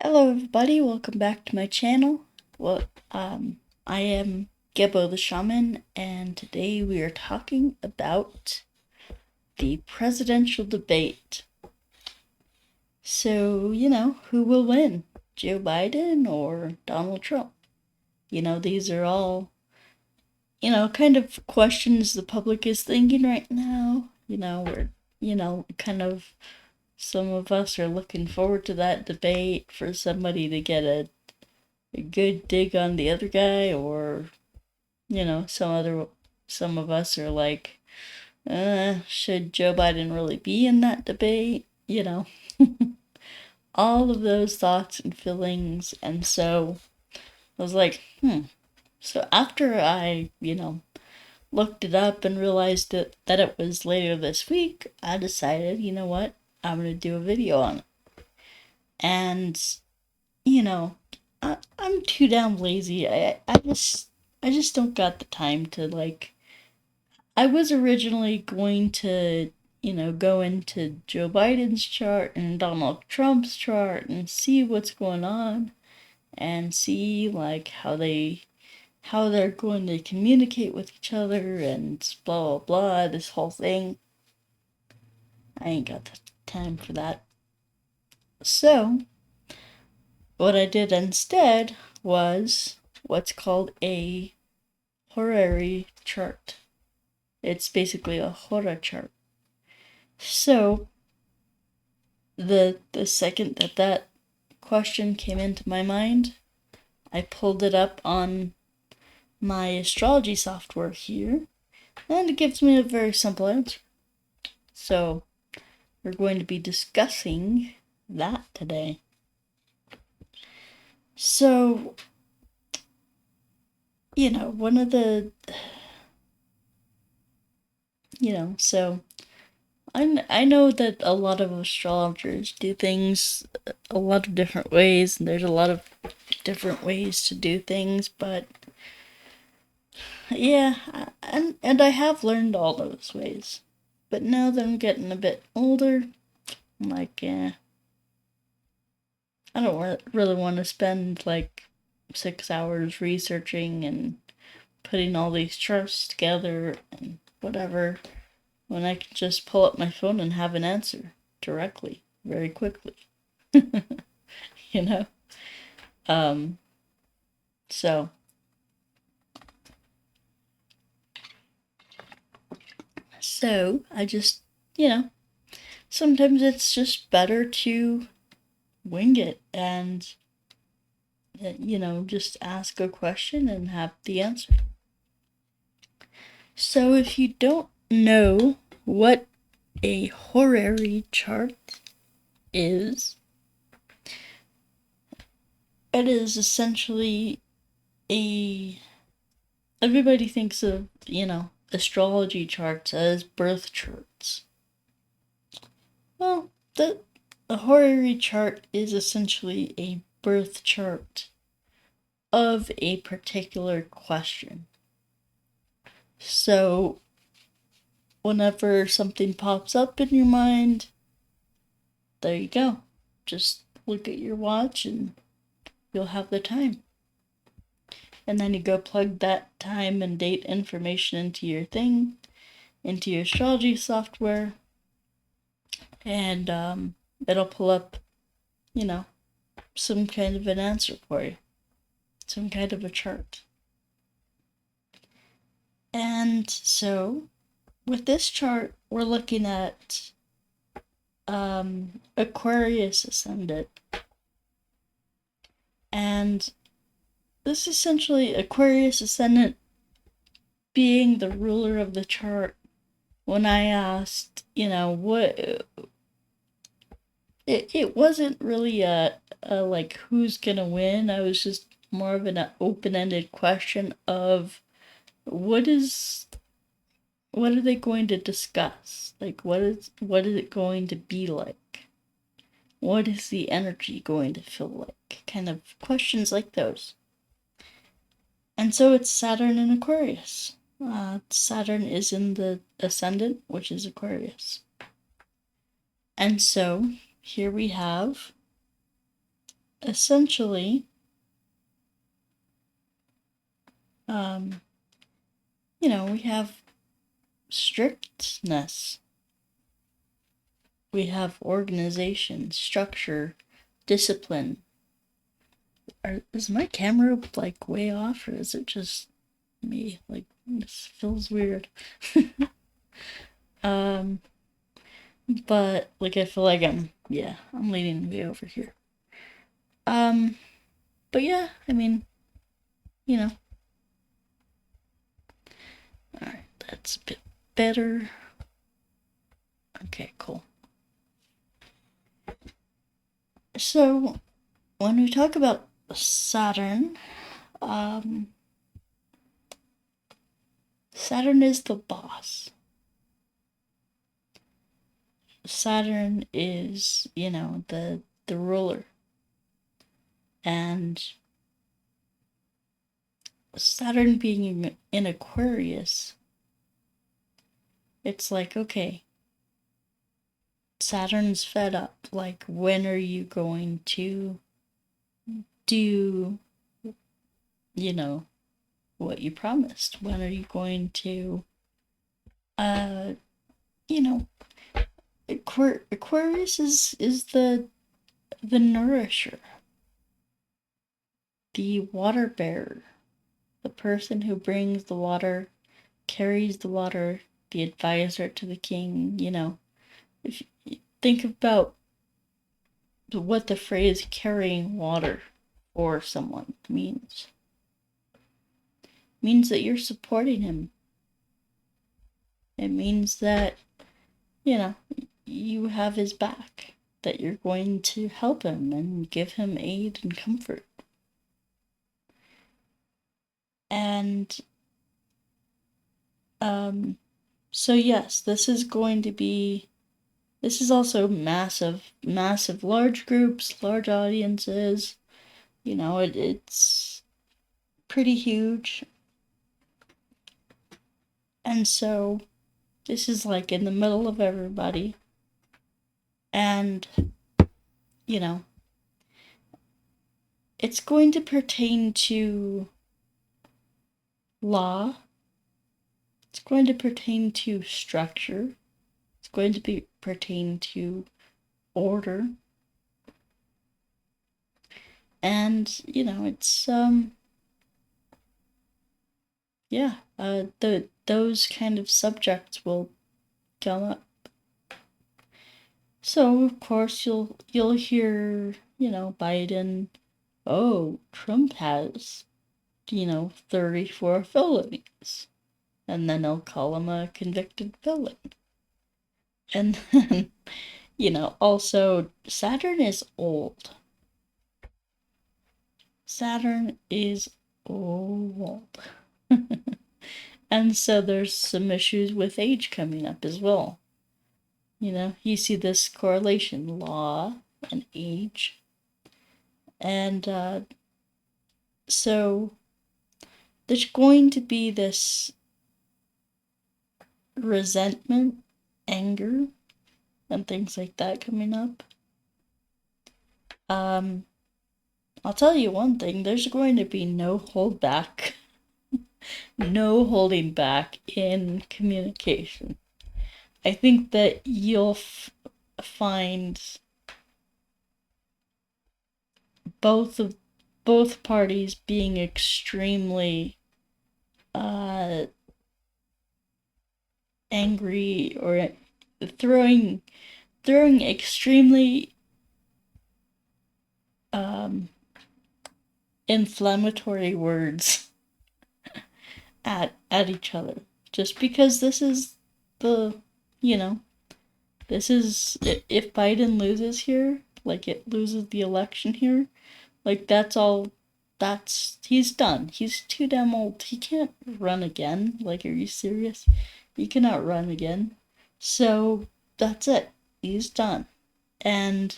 Hello everybody, welcome back to my channel. I am Gebo the Shaman, and today we are talking about the presidential debate. So, who will win? Joe Biden or Donald Trump? These are all, kind of questions the public is thinking right now. Some of us are looking forward to that debate for somebody to get a good dig on the other guy, or some of us are like, should Joe Biden really be in that debate? All of those thoughts and feelings. And so I was like, so after I looked it up and realized that it was later this week, I decided, you know what, I'm gonna do a video on it. And I'm too damn lazy. I just don't got the time to, like. I was originally going to, go into Joe Biden's chart and Donald Trump's chart and see what's going on and see, like, how they're going to communicate with each other and blah blah blah, this whole thing. I ain't got the time for that. So what I did instead was what's called a horary chart. It's basically a hora chart. So the second that question came into my mind, I pulled it up on my astrology software here, and it gives me a very simple answer. So we're going to be discussing that today. So, one of the, so I know that a lot of astrologers do things a lot of different ways, and there's a lot of different ways to do things, but yeah, and I have learned all those ways. But now that I'm getting a bit older, I'm like, I don't really want to spend like 6 hours researching and putting all these charts together and whatever, when I can just pull up my phone and have an answer directly, very quickly. you know? So, I just, sometimes it's just better to wing it and, just ask a question and have the answer. So, if you don't know what a horary chart is, it is essentially everybody thinks of, astrology charts as birth charts. Well, a horary chart is essentially a birth chart of a particular question. So, whenever something pops up in your mind, there you go. Just look at your watch and you'll have the time. And then you go plug that time and date information into your thing, into your astrology software, and it'll pull up, some kind of an answer for you, some kind of a chart. And so, with this chart, we're looking at Aquarius ascendant. And this essentially, Aquarius ascendant being the ruler of the chart. When I asked, what, it wasn't really a like who's gonna win. I was just more of an open-ended question of what are they going to discuss? Like, what is it going to be like? What is the energy going to feel like? Kind of questions like those. And so it's Saturn in Aquarius. Saturn is in the ascendant, which is Aquarius. And so here we have essentially, we have strictness. We have organization, structure, discipline. Is my camera like way off, or is it just me? Like, this feels weird. But like I feel like I'm leaning way over here. But yeah, I mean, you know. Alright, that's a bit better. Okay, cool. So when we talk about Saturn, Saturn is the boss. Saturn is, the ruler. And Saturn being in Aquarius, it's like, okay, Saturn's fed up. Like, when are you going to do, what you promised? When are you going to, Aquarius is the nourisher, the water bearer, the person who brings the water, carries the water, the advisor to the king. If you think about what the phrase carrying water for someone means, it means that you're supporting him. It means that, you have his back, that you're going to help him and give him aid and comfort. And so yes, this is also massive, large groups, large audiences. It's pretty huge. And so this is like in the middle of everybody. And, it's going to pertain to law. It's going to pertain to structure. It's going to pertain to order. And, it's, those kind of subjects will come up. So of course you'll hear, Biden, oh, Trump has, 34 felonies. And then they'll call him a convicted felon. And then, also Saturn is old. Saturn is old. And so there's some issues with age coming up as well. You see this correlation, law and age. And so there's going to be this resentment, anger, and things like that coming up. I'll tell you one thing, there's going to be no holdback. No holding back in communication. I think that you'll find both parties being extremely angry or throwing extremely inflammatory words at each other, just because this is the this is, if Biden loses here, like it loses the election here, like he's done. He's too damn old. He can't run again. Like, are you serious? He cannot run again. So that's it. He's done. And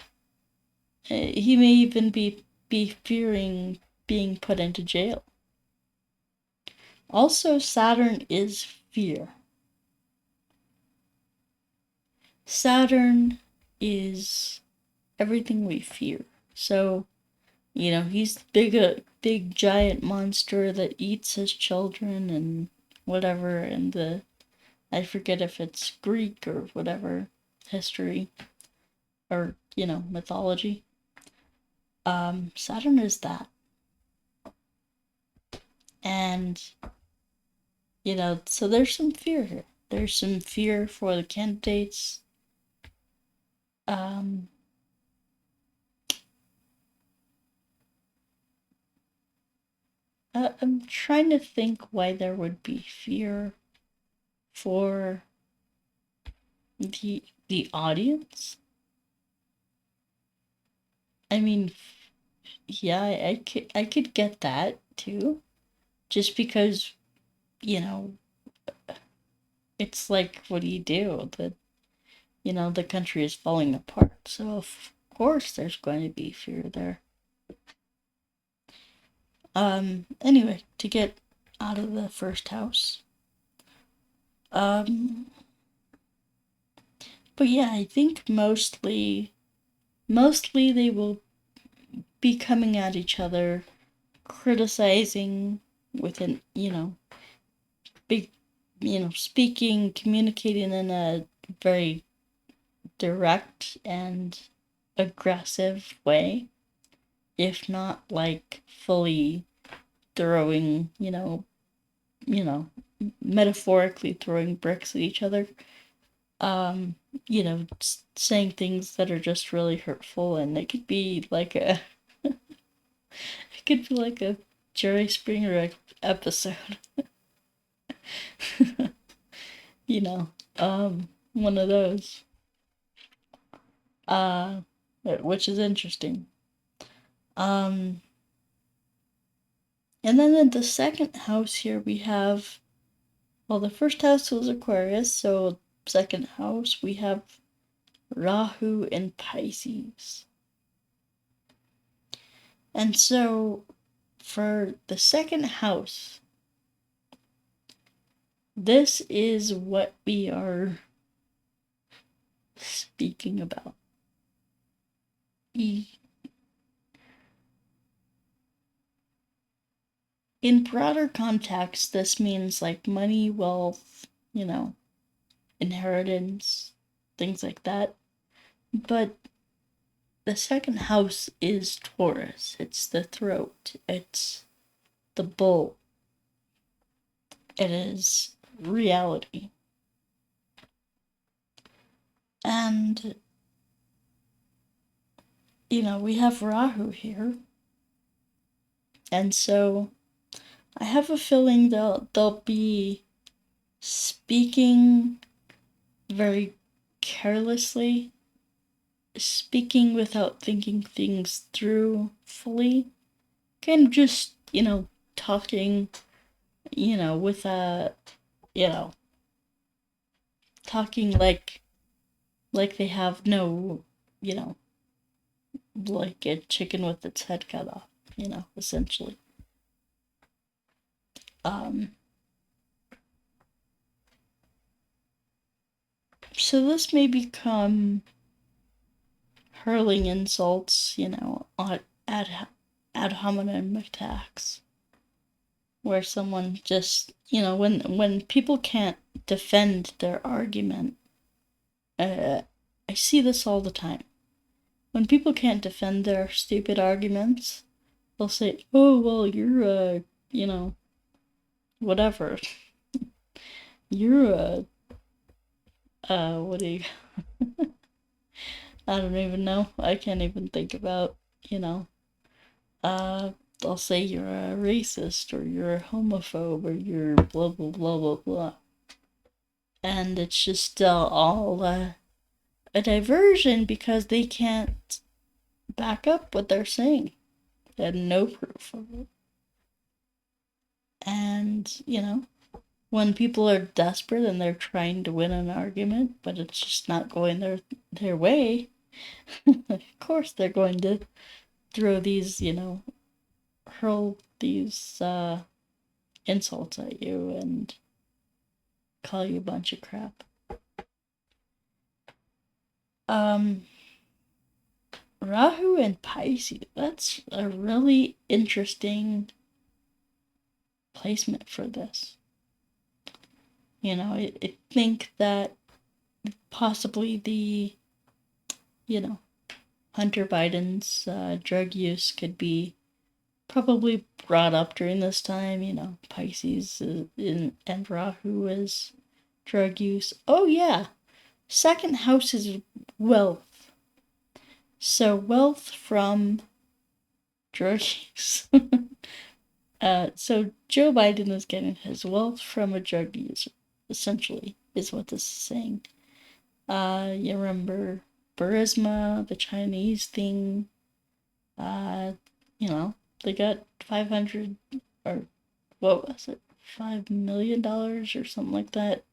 he may even be fearing being put into jail. Also, Saturn is fear. Saturn is everything we fear. So You know, he's big giant monster that eats his children and whatever. And I forget if it's Greek or whatever history or mythology. Saturn is that, and so there's some fear here. There's some fear for the candidates. I'm trying to think why there would be fear for the audience. I mean, yeah, I could get that too, just because it's like, what do you do? The country is falling apart, so of course there's going to be fear there. Anyway, to get out of the first house. But yeah, I think mostly they will be coming at each other, criticizing within, big, speaking, communicating in a very direct and aggressive way, if not like fully throwing, metaphorically throwing bricks at each other. Saying things that are just really hurtful, and it could be like a Jerry Springer episode. you know, one of those. Which is interesting. And then in the second house here we have, well, the first house was Aquarius, so second house we have Rahu and Pisces. And so for the second house, this is what we are speaking about. In broader context, this means like money, wealth, inheritance, things like that. But the second house is Taurus. It's the throat. It's the bull. It is reality. And, we have Rahu here. And so I have a feeling they'll be speaking very carelessly, speaking without thinking things through fully, kind of just, talking, with talking like they have no, like a chicken with its head cut off, essentially. So this may become hurling insults, ad hominem attacks, where someone just, when people can't defend their argument. I see this all the time. When people can't defend their stupid arguments, they'll say, "Oh, well, you're whatever. You're what do you?" I don't even know. I can't even think about, they'll say you're a racist or you're a homophobe or you're blah blah blah blah blah, and it's just all a diversion because they can't back up what they're saying. They had no proof of it. And, when people are desperate and they're trying to win an argument, but it's just not going their way, of course they're going to throw these, hurl these insults at you and call you a bunch of crap. Rahu and Pisces. That's a really interesting placement for this. I think that possibly the, Hunter Biden's drug use could be probably brought up during this time. Pisces and Rahu is drug use. Oh, yeah. Second house is wealth. So, wealth from drug use. So, Joe Biden is getting his wealth from a drug user, essentially, is what this is saying. You remember Burisma, the Chinese thing? They got 500, or what was it? $5 million or something like that.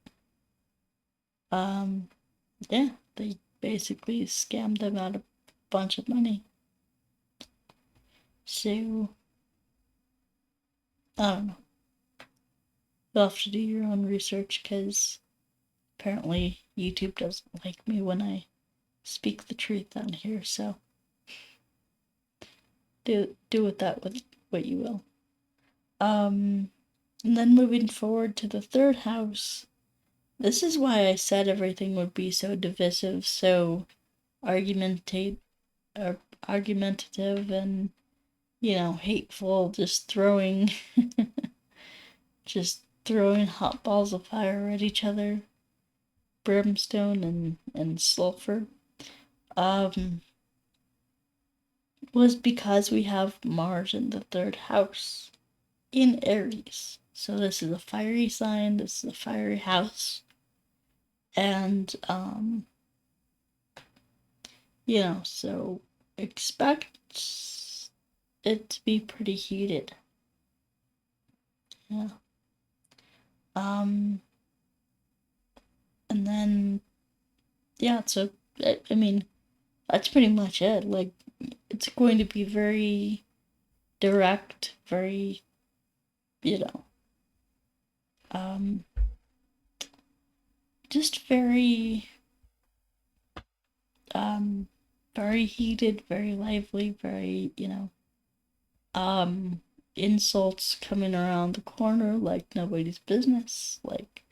Yeah, they basically scammed them out a bunch of money. So, I don't know. You'll have to do your own research because apparently YouTube doesn't like me when I speak the truth on here, so do with that with what you will. And then moving forward to the third house. This is why I said everything would be so divisive, so argumentative, and hateful, just throwing hot balls of fire at each other, brimstone and sulfur. Was because we have Mars in the third house in Aries. So this is a fiery sign, this is a fiery house. And so expect it to be pretty heated. Yeah. And then so I mean that's pretty much it. Like, it's going to be very direct, very just very very heated, very lively, very insults coming around the corner like nobody's business. Like,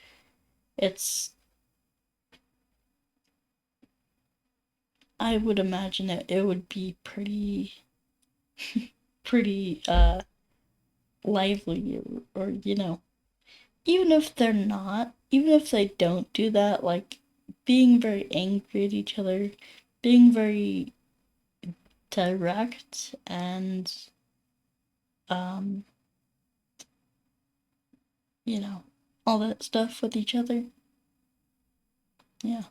I would imagine it would be pretty pretty lively, or even if they don't do that, like being very angry at each other, being very direct, and all that stuff with each other. Yeah.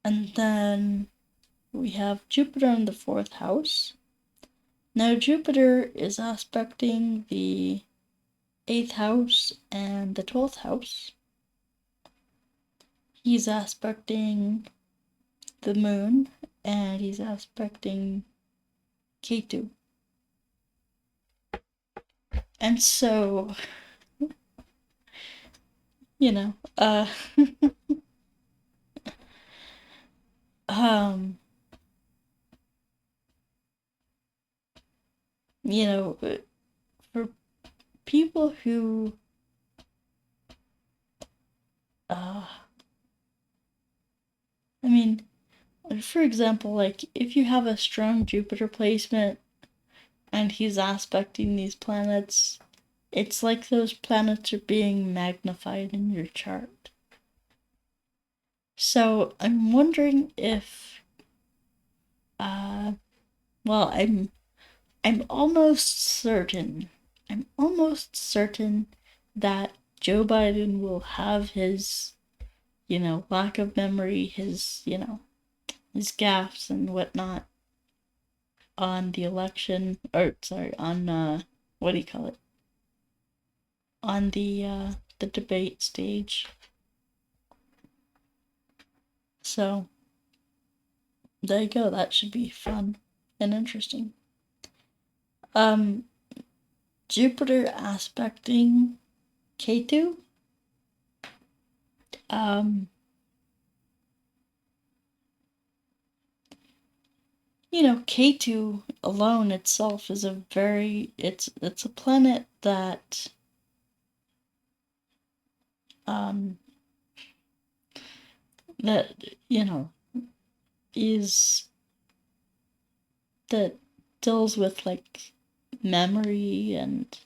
And then we have Jupiter in the fourth house. Now, Jupiter is aspecting the 8th house and the 12th house. He's aspecting the moon, and he's aspecting Ketu. And so, for people who I mean, for example, like if you have a strong Jupiter placement and he's aspecting these planets, it's like those planets are being magnified in your chart. So I'm wondering if I'm almost certain that Joe Biden will have his lack of memory, his his gaffes and whatnot on the election, or sorry, on what do you call it? On the debate stage. So there you go. That should be fun and interesting. Jupiter aspecting Ketu. K2 alone itself is it's a planet that um that is that deals with like memory and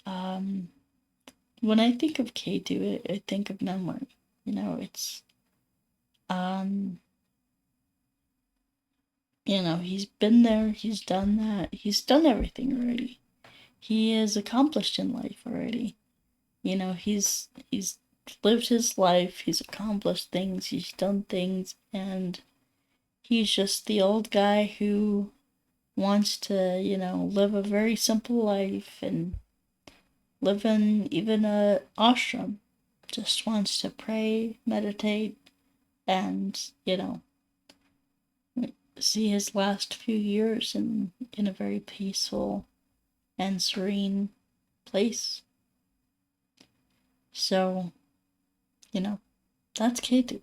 um when I think of K2, I think of memory. It's um he's been there, he's done that, he's done everything already. He is accomplished in life already. He's lived his life, he's accomplished things, he's done things, and he's just the old guy who wants to, live a very simple life and live in even a ashram. Just wants to pray, meditate, and, see his last few years in a very peaceful and serene place. So, that's K2.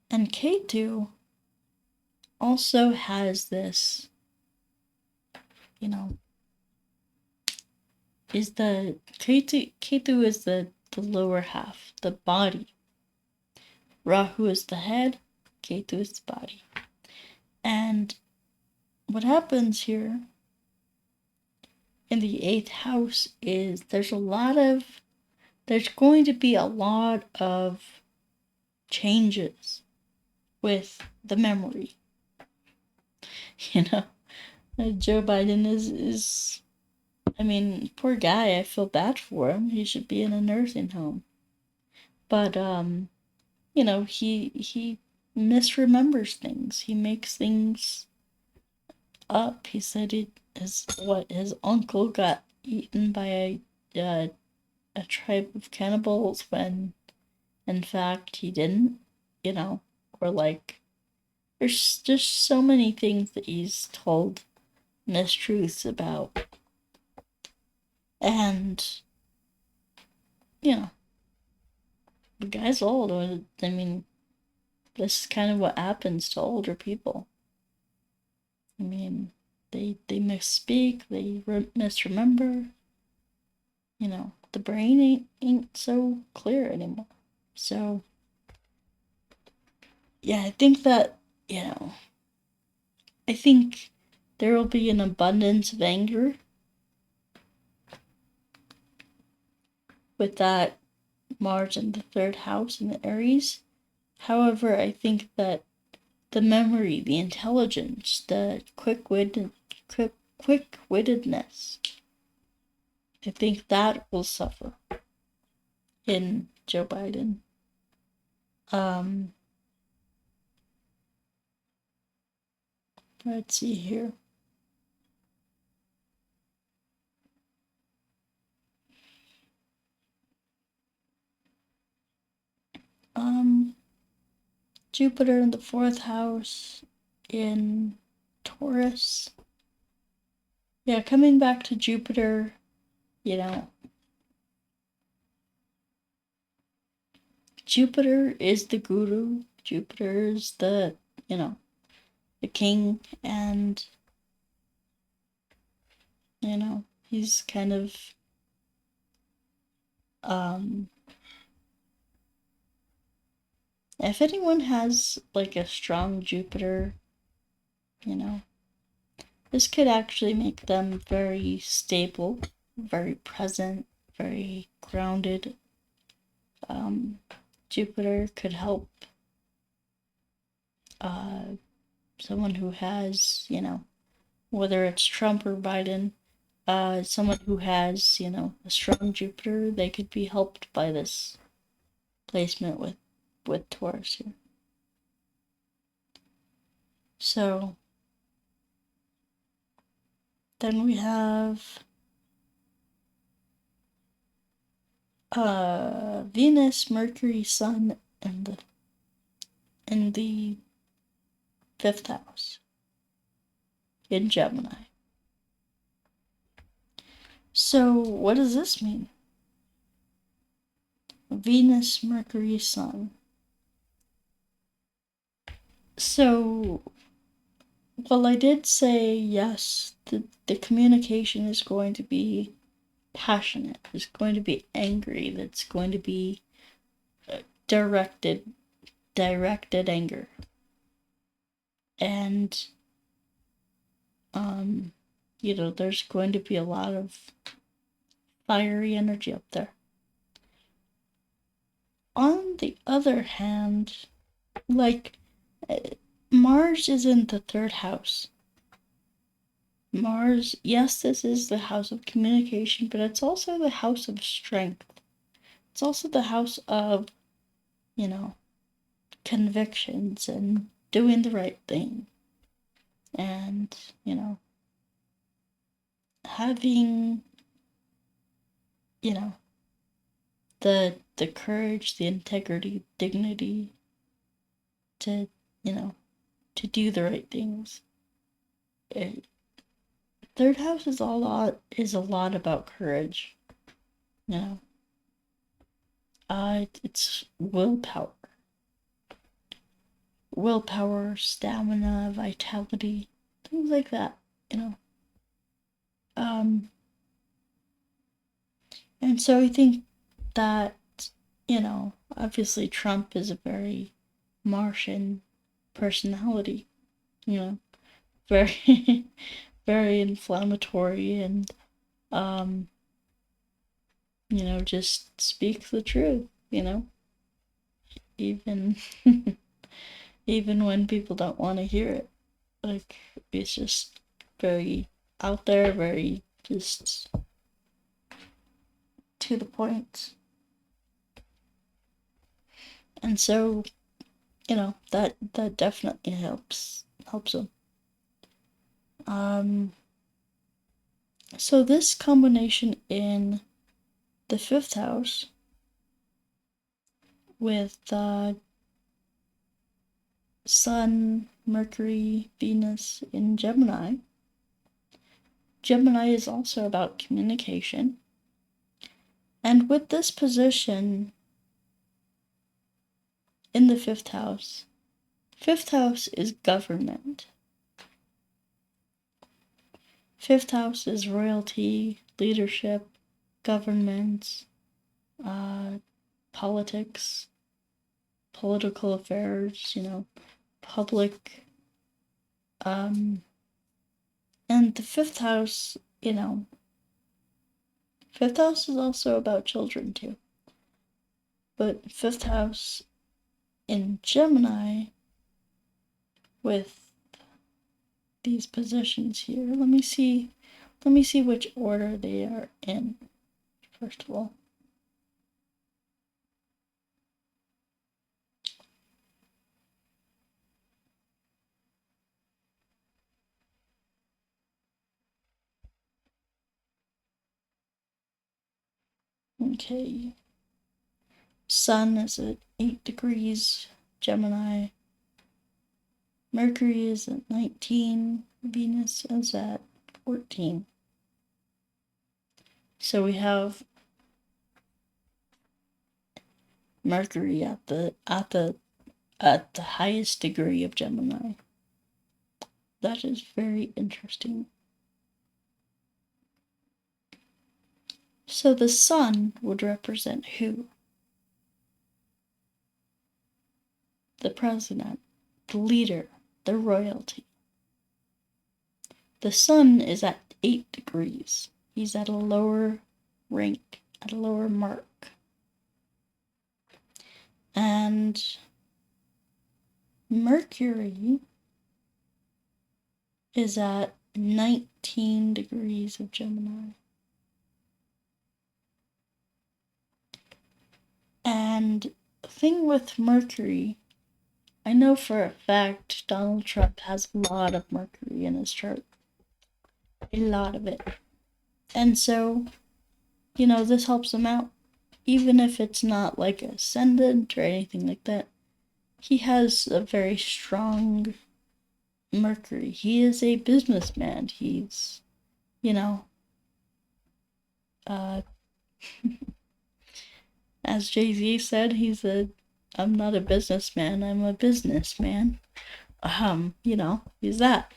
And K2 also has this, you know, is the K2 is the lower half, the body. Rahu is the head, K2 is the body. And what happens here in the 8th house is there's going to be a lot of changes with the memory. Joe Biden is I mean, poor guy, I feel bad for him. He should be in a nursing home. But he misremembers things. He makes things up. He said his uncle got eaten by a tribe of cannibals when in fact he didn't, or like there's just so many things that he's told mistruths about. And the guy's old. I mean, this is kind of what happens to older people. I mean, they misspeak, they misremember. The brain ain't so clear anymore. So, yeah, I think that I think there will be an abundance of anger with that Mars in the 3rd house in the Aries. However, I think that the memory, the intelligence, the quick-wittedness, I think that will suffer in Joe Biden. Let's see here. Jupiter in the 4th house in Taurus. Yeah, coming back to Jupiter, Jupiter is the guru. Jupiter is the king, and he's kind of if anyone has like a strong Jupiter, this could actually make them very stable, very present, very grounded. Jupiter could help someone who has, whether it's Trump or Biden, someone who has, a strong Jupiter, they could be helped by this placement with Taurus here. So then we have Venus, Mercury, Sun, in the 5th house in Gemini. So what does this mean? Venus, Mercury, Sun. So, well, I did say yes, the communication is going to be passionate, it's going to be angry, that's going to be directed anger. And, there's going to be a lot of fiery energy up there. On the other hand, like, Mars is in the third house. Mars, yes, this is the house of communication, but it's also the house of strength. It's also the house of, convictions and doing the right thing. And, having, the courage, the integrity, dignity to, to do the right things. Third house is a lot about courage. It's willpower, stamina, vitality, things like that. And so I think that obviously Trump is a very Martian personality. Very very inflammatory and just speak the truth, even even when people don't want to hear it. Like, it's just very out there, very just to the point. And so, that definitely helps them. So this combination in the fifth house with Sun, Mercury, Venus in Gemini. Gemini is also about communication. And with this position in the fifth house is government. Fifth house is royalty, leadership, government, politics, political affairs, public. And the fifth house, fifth house is also about children too. But fifth house in Gemini with these positions here. Let me see which order they are in, first of all. Okay. Sun is at 8 degrees Gemini. Mercury is at 19. Venus is at 14. So we have Mercury at the highest degree of Gemini. That is very interesting. So the Sun would represent who? The president, the leader, the royalty. The Sun is at 8 degrees. He's at a lower rank, at a lower mark. And Mercury is at 19 degrees of Gemini. And the thing with Mercury, I know for a fact Donald Trump has a lot of Mercury in his chart. A lot of it. And so, this helps him out. Even if it's not like ascendant or anything like that. He has a very strong Mercury. He is a businessman. He's, as Jay-Z said, I'm not a businessman, I'm a businessman. he's that.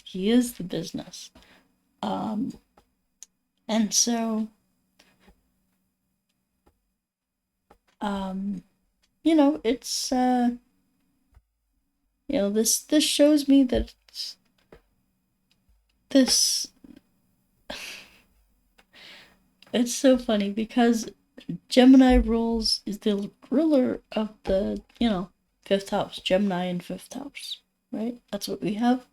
He is the business. Um, and so, um, it's this shows me that this it's so funny because Gemini rules is the ruler of the fifth house, Gemini in fifth house, right? That's what we have.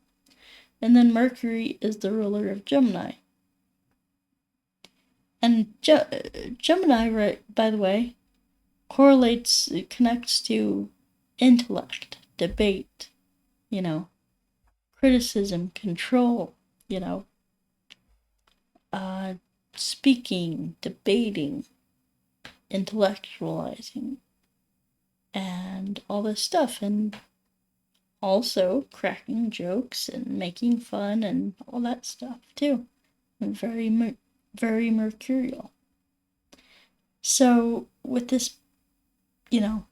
And then Mercury is the ruler of Gemini. And Gemini, right, by the way, it connects to intellect, debate, criticism, control, you know, uh, speaking, debating, intellectualizing, and all this stuff. And also cracking jokes and making fun and all that stuff, too. And very mercurial. So, you know,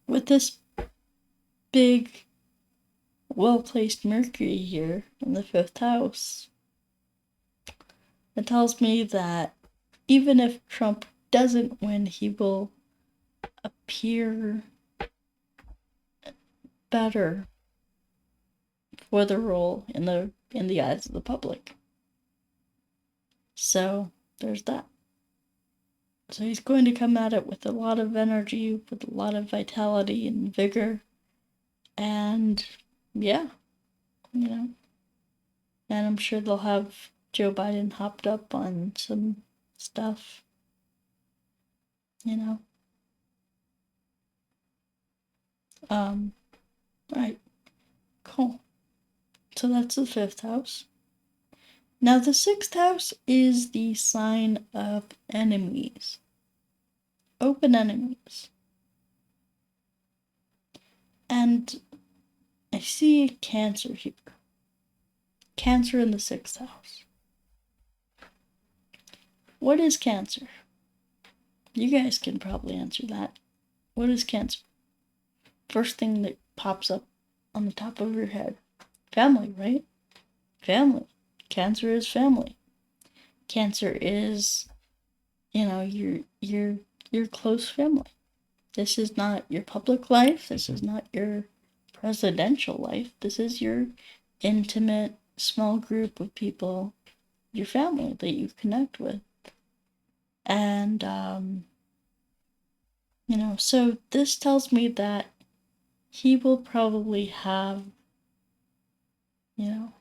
with this big, well placed Mercury here in the fifth house, it tells me that even if Trump doesn't win, he will appear better for the role in the eyes of the public. So there's that. So he's going to come at it with a lot of energy, with a lot of vitality and vigor, and yeah, and I'm sure they'll have Joe Biden hopped up on some stuff, you know. Right, cool. So that's the fifth house. Now the sixth house is the sign of enemies, open enemies, and I see Cancer here. Cancer in the sixth house. What is Cancer? You guys can probably answer that. What is Cancer? First thing that pops up on the top of your head. Family, right? Family. Cancer is family. Cancer is, your close family. This is not your public life. This is not your presidential life. This is your intimate, small group of people, your family that you connect with. And, so this tells me that he will probably have, you know,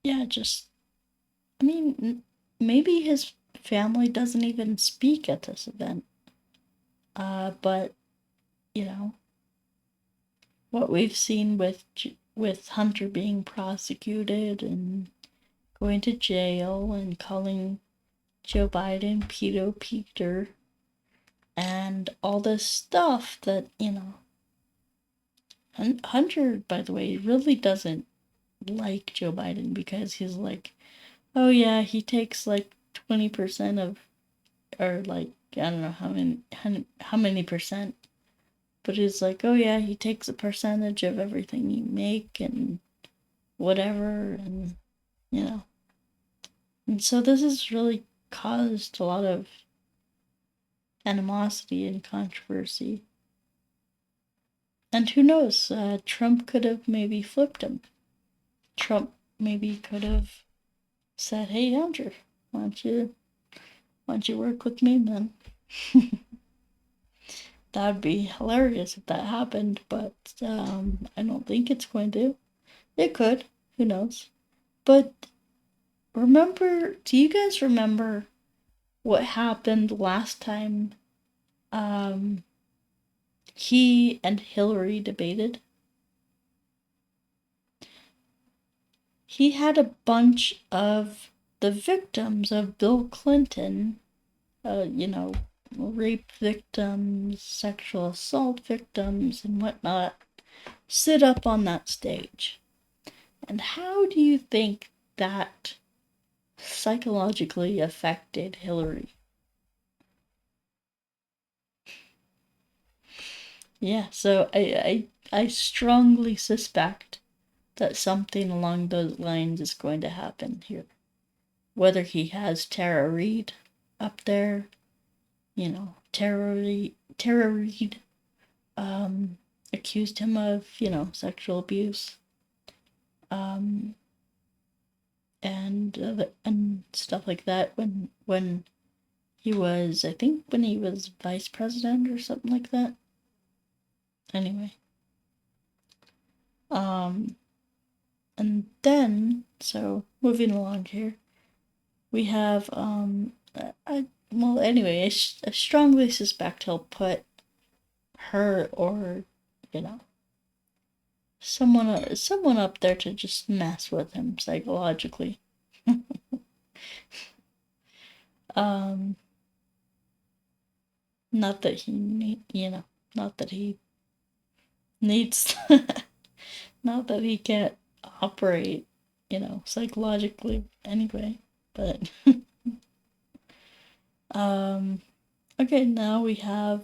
yeah, maybe his family doesn't even speak at this event. But, you know, what we've seen with Hunter being prosecuted and going to jail and calling Joe Biden pedo Peter and all this stuff that, Hunter, by the way, really doesn't like Joe Biden because he's like, oh yeah, he takes like 20% of, or like, I don't know how many percent, but he's like, oh yeah, he takes a percentage of everything you make and whatever, and you know. And so this has really caused a lot of animosity and controversy. And who knows, Trump could have maybe flipped him. Trump maybe could have said, hey, Andrew, why don't you work with me, man? That'd be hilarious if that happened, but I don't think it's going to. It could, who knows. But do you guys remember what happened last time he and Hillary debated? He had a bunch of the victims of Bill Clinton, rape victims, sexual assault victims, and whatnot, sit up on that stage. And how do you think that psychologically affected Hillary? Yeah, so I strongly suspect that something along those lines is going to happen here. Whether he has Tara Reid up there, Tara Reid accused him of, sexual abuse, um, and stuff like that when he was, I think, when he was vice president or something like that. Anyway, um, and then so moving along here, we have well, anyway, I strongly suspect he'll put her or you know someone up there to just mess with him psychologically. um, not that he not that he needs, not that he can't operate, psychologically anyway. But um, okay, now we have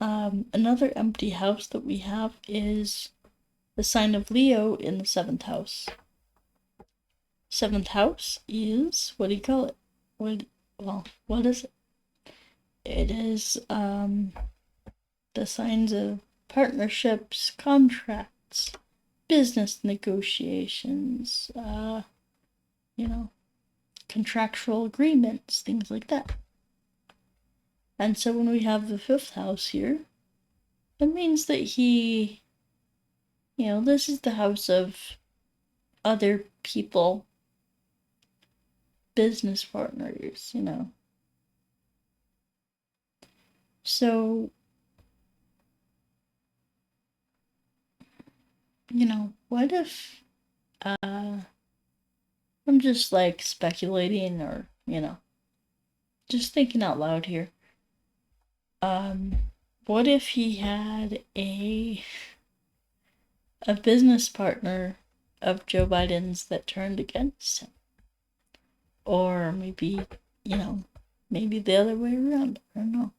another empty house that we have is the sign of Leo in the seventh house. Seventh house is, what do you call it? What is it? It is the signs of partnerships, contracts, business negotiations, you know, contractual agreements, things like that. And so when we have the fifth house here, it means that this is the house of other people, business partners, So, what if I'm just like speculating or, just thinking out loud here. Um, what if he had a business partner of Joe Biden's that turned against him? Or maybe the other way around. I don't know.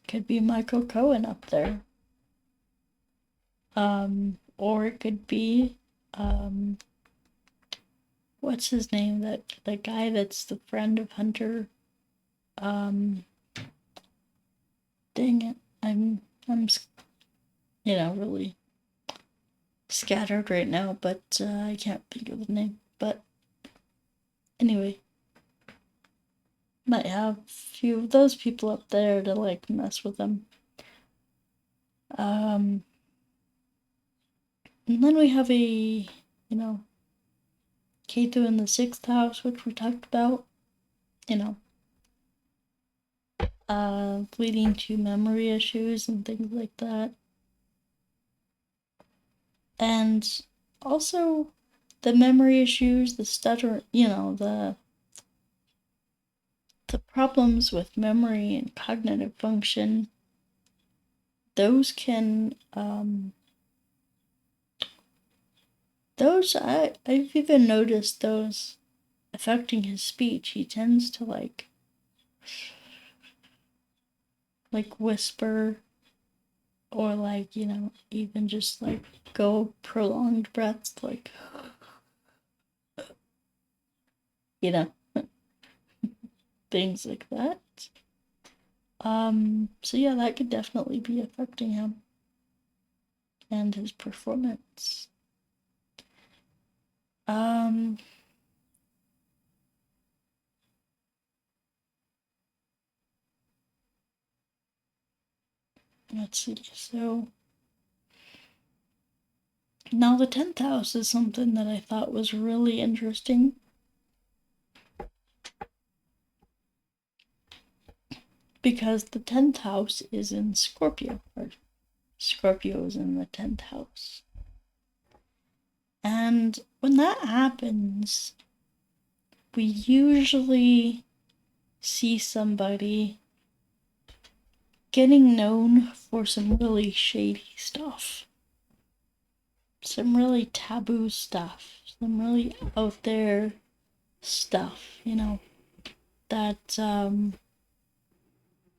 Could be Michael Cohen up there. Or it could be, what's his name? That guy that's the friend of Hunter. Dang it. I'm really scattered right now, but I can't think of the name. But anyway, might have a few of those people up there to like mess with them. And then we have a, Ketu in the sixth house, which we talked about, leading to memory issues and things like that. And also the memory issues, the stutter, the problems with memory and cognitive function, those can I've even noticed those affecting his speech. He tends to like whisper, or like, even just like go prolonged breaths, like, things like that. So yeah, that could definitely be affecting him and his performance. Let's see. So now the 10th house is something that I thought was really interesting. Because the 10th house is in Scorpio, or Scorpio is in the 10th house. And when that happens, we usually see somebody getting known for some really shady stuff, some really taboo stuff, some really out there stuff, that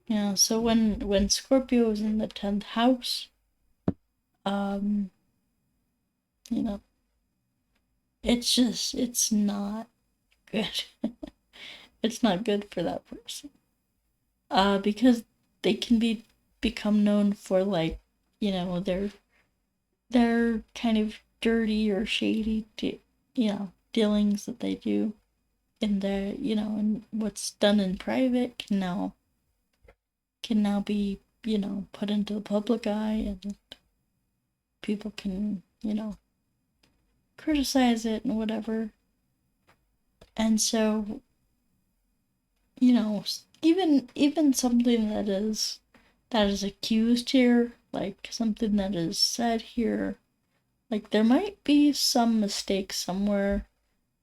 Yeah, so when Scorpio is in the 10th house, um, you know, it's not good. It's not good for that person. Because they can become known for, like, their kind of dirty or shady, dealings that they do in their, and what's done in private can now be, put into the public eye, and people can, criticize it and whatever. And so, even something that is accused here, like something that is said here, like there might be some mistake somewhere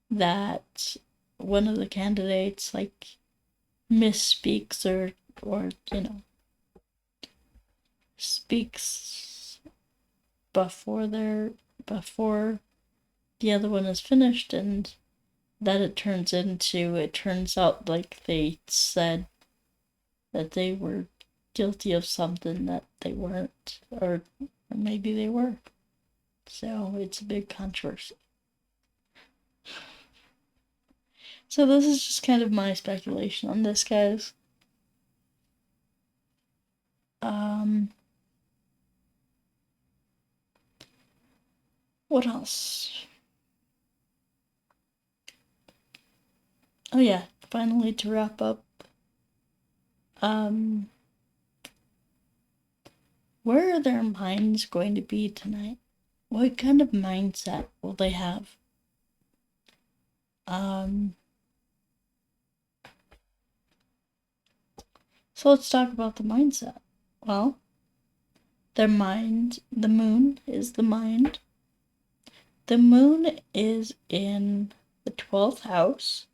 that one of the candidates, like, misspeaks, or speaks before the other one is finished, and that it turns out like they said that they were guilty of something that they weren't, or maybe they were. So it's a big controversy. So this is just kind of my speculation on this, guys. What else? Oh yeah, finally, to wrap up, where are their minds going to be tonight? What kind of mindset will they have? So let's talk about the mindset. Well, their mind, the moon is the mind. The moon is in the 12th house,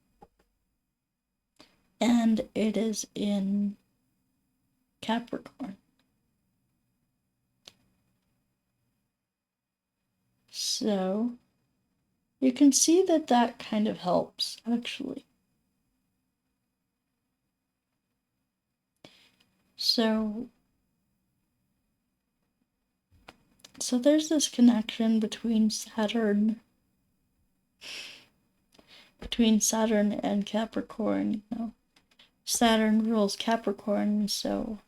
and it is in Capricorn. So you can see that kind of helps, actually. So there's this connection between Saturn and Capricorn. Saturn rules Capricorn, so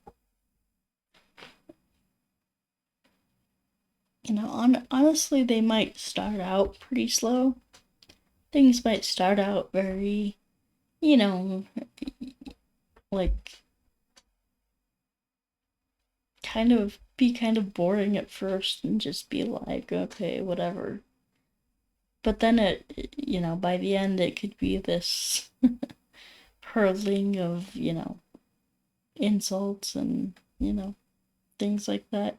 honestly, they might start out pretty slow. Things might start out very, like, kind of boring at first, and just be like, okay, whatever. But then by the end, it could be this hurling of, insults and, things like that.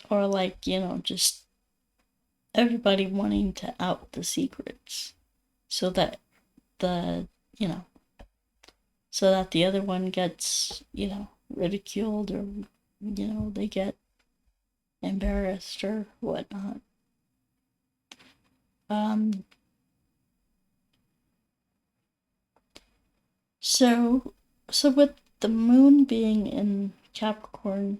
Or, like, just everybody wanting to out the secrets, so that the, the other one gets, ridiculed, or, they get embarrassed or whatnot. So with the moon being in Capricorn,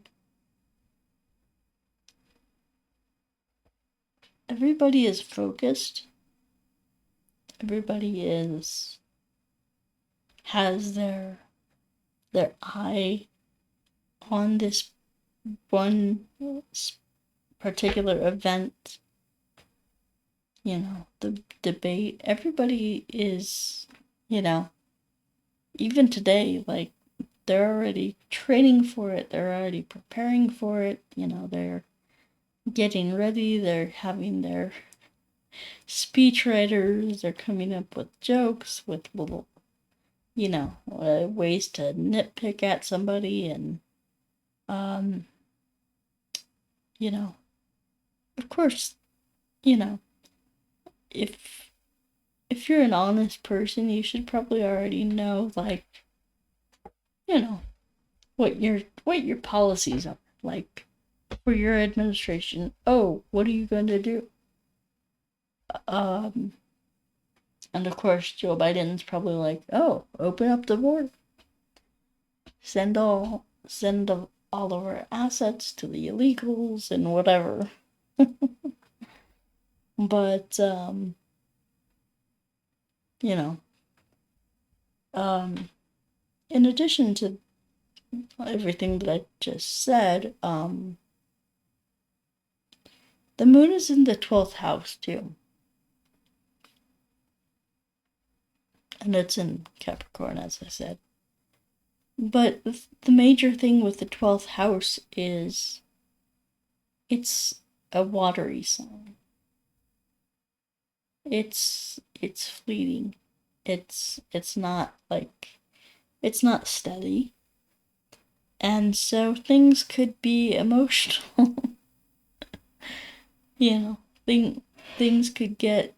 everybody is focused. Everybody has their eye on this one particular event. The debate. Everybody is, even today, like, they're already training for it. They're already preparing for it. They're getting ready. They're having their speech writers. They're coming up with jokes, with little, ways to nitpick at somebody. And, of course, if you're an honest person, you should probably already know, like, what your policies are, like, for your administration. Oh, what are you going to do? And of course, Joe Biden's probably like, oh, open up the border. Send all of our assets to the illegals and whatever. But you know, in addition to everything that I just said, the moon is in the 12th house too. And it's in Capricorn, as I said. But the major thing with the 12th house is it's a watery sign. It's fleeting. It's not like, it's not steady. And so things could be emotional. You know, things could get,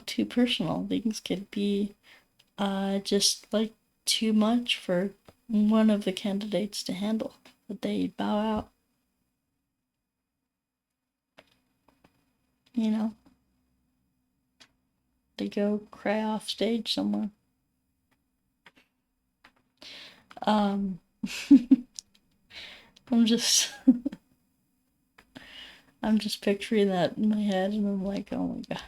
too personal. Things could be just like too much for one of the candidates to handle. That they bow out. You know, they go cry off stage somewhere. I'm just I'm just picturing that in my head, and I'm like, oh my god.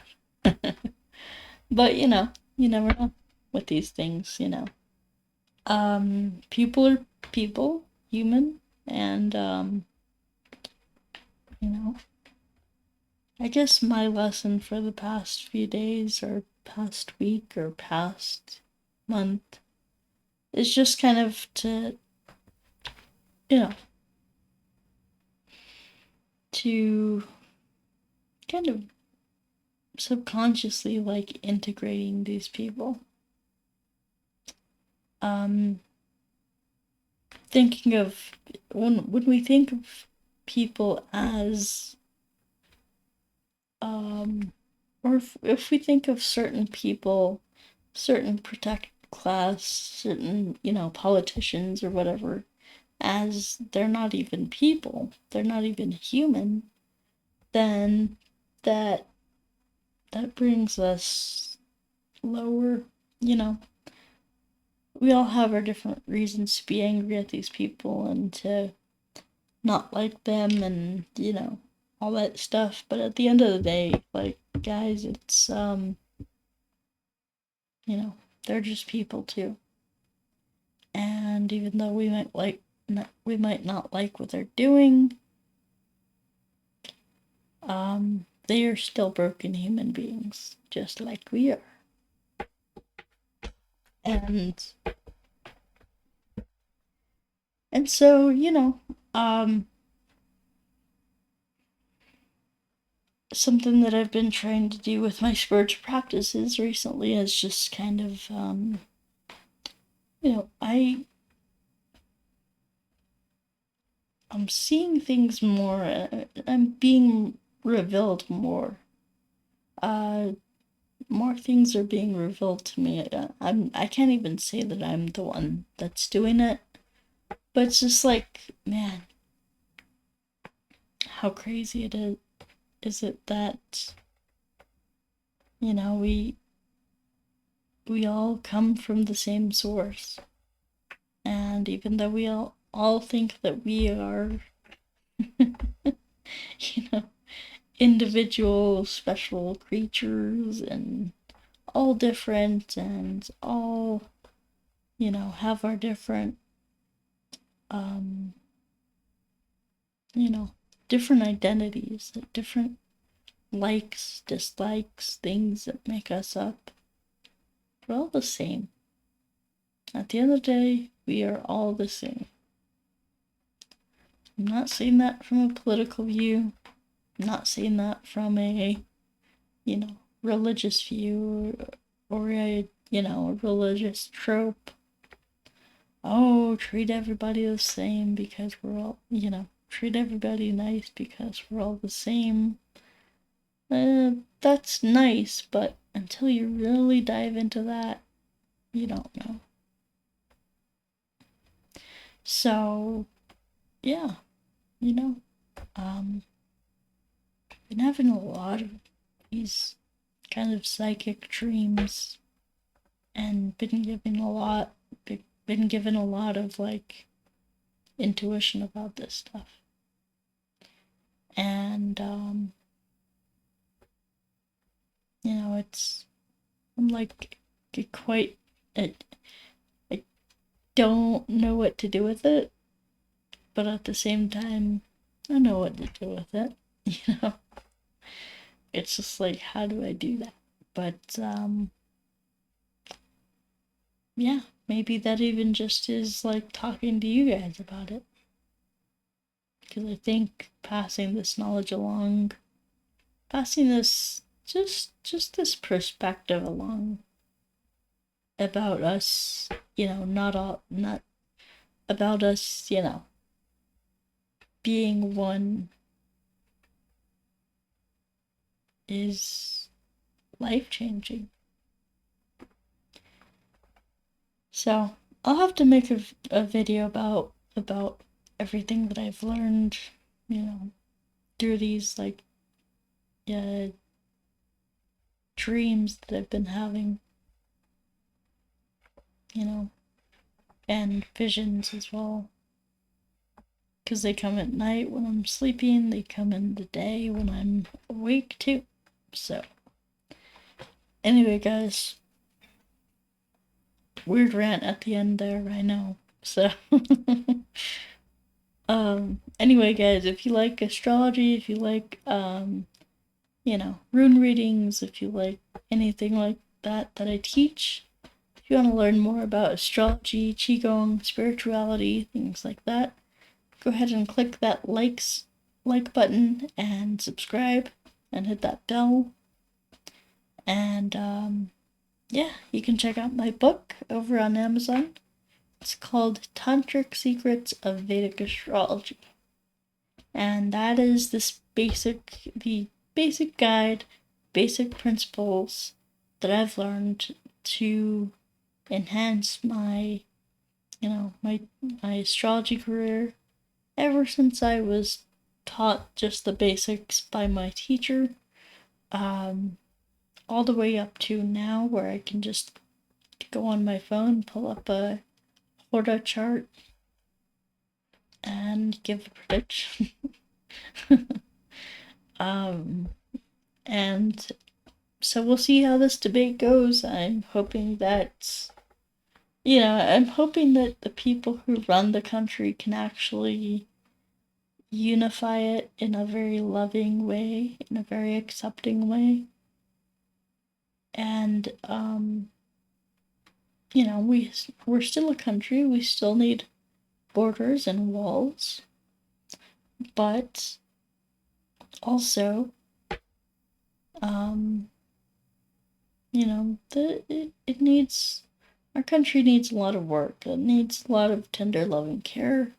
But you never know with these things. People are people, human, and I guess my lesson for the past few days, or past week, or past month is just kind of to, to kind of subconsciously like integrating these people. Thinking of when we think of people as or if we think of certain people, certain protected class, certain, politicians or whatever, as they're not even people, they're not even human, then that brings us lower. We all have our different reasons to be angry at these people and to not like them, and all that stuff. But at the end of the day, like, guys, it's they're just people too. And even though we might not like what they're doing, they are still broken human beings, just like we are. And so, something that I've been trying to do with my spiritual practices recently is just kind of, I'm seeing things more. I'm being revealed more. More things are being revealed to me. I can't even say that I'm the one that's doing it, but it's just like, man, how crazy it is. Is it that we all come from the same source, and even though we all think that we are individual special creatures and all different, and all have our different different identities, different likes, dislikes, things that make us up. We're all the same. At the end of the day, we are all the same. I'm not saying that from a political view. I'm not saying that from a, religious view, or a, a religious trope. Oh, treat everybody the same because we're all, treat everybody nice because we're all the same. That's nice, but until you really dive into that, you don't know. So, yeah, been having a lot of these kind of psychic dreams and been given a lot of like intuition about this stuff. And you know, I'm like quite I don't know what to do with it, but at the same time I know what to do with it. You know, it's just like, how do I do that? But yeah, maybe that even just is like talking to you guys about it, because I think passing this knowledge along, passing this just this perspective along about us, you know, not about us, you know, being one, is life changing. So I'll have to make a video about everything that I've learned, you know, through these like dreams that I've been having, you know, and visions as well. Because they come at night when I'm sleeping, they come in the day when I'm awake too. So, anyway, guys, weird rant at the end there, I know. So, anyway, guys, if you like astrology, if you like, you know, rune readings, if you like anything like that I teach, if you want to learn more about astrology, qigong, spirituality, things like that, go ahead and click that like button and subscribe and hit that bell. And yeah, you can check out my book over on Amazon. It's called Tantric Secrets of Vedic Astrology. And that is the basic guide, basic principles that I've learned to enhance my, you know, my astrology career ever since I was taught just the basics by my teacher, all the way up to now where I can just go on my phone, pull up a Horta chart, and give a prediction. And so we'll see how this debate goes. I'm hoping that, you know, I'm hoping that the people who run the country can actually unify it in a very loving way, in a very accepting way. And you know, we're still a country. We still need borders and walls, but also, you know, it needs, our country needs a lot of work. It needs a lot of tender, loving care,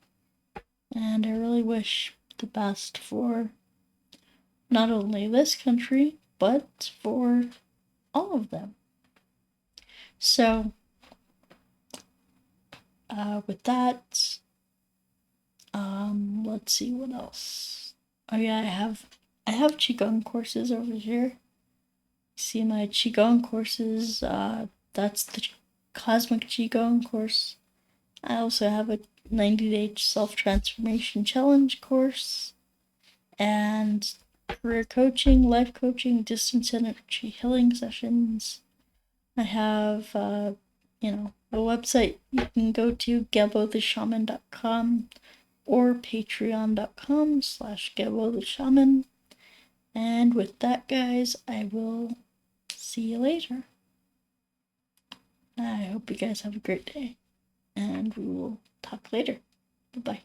and I really wish the best for not only this country but for all of them. So, with that, let's see what else. Oh yeah, I have qigong courses over here. See my qigong courses. That's the Cosmic Qigong course. I also have a 90-day self-transformation challenge course, and career coaching, life coaching, distance energy healing sessions. I have, you know, a website you can go to, gebotheshaman.com, or patreon.com/gebotheshaman. And with that, guys, I will see you later. I hope you guys have a great day, and we will talk later. Bye-bye.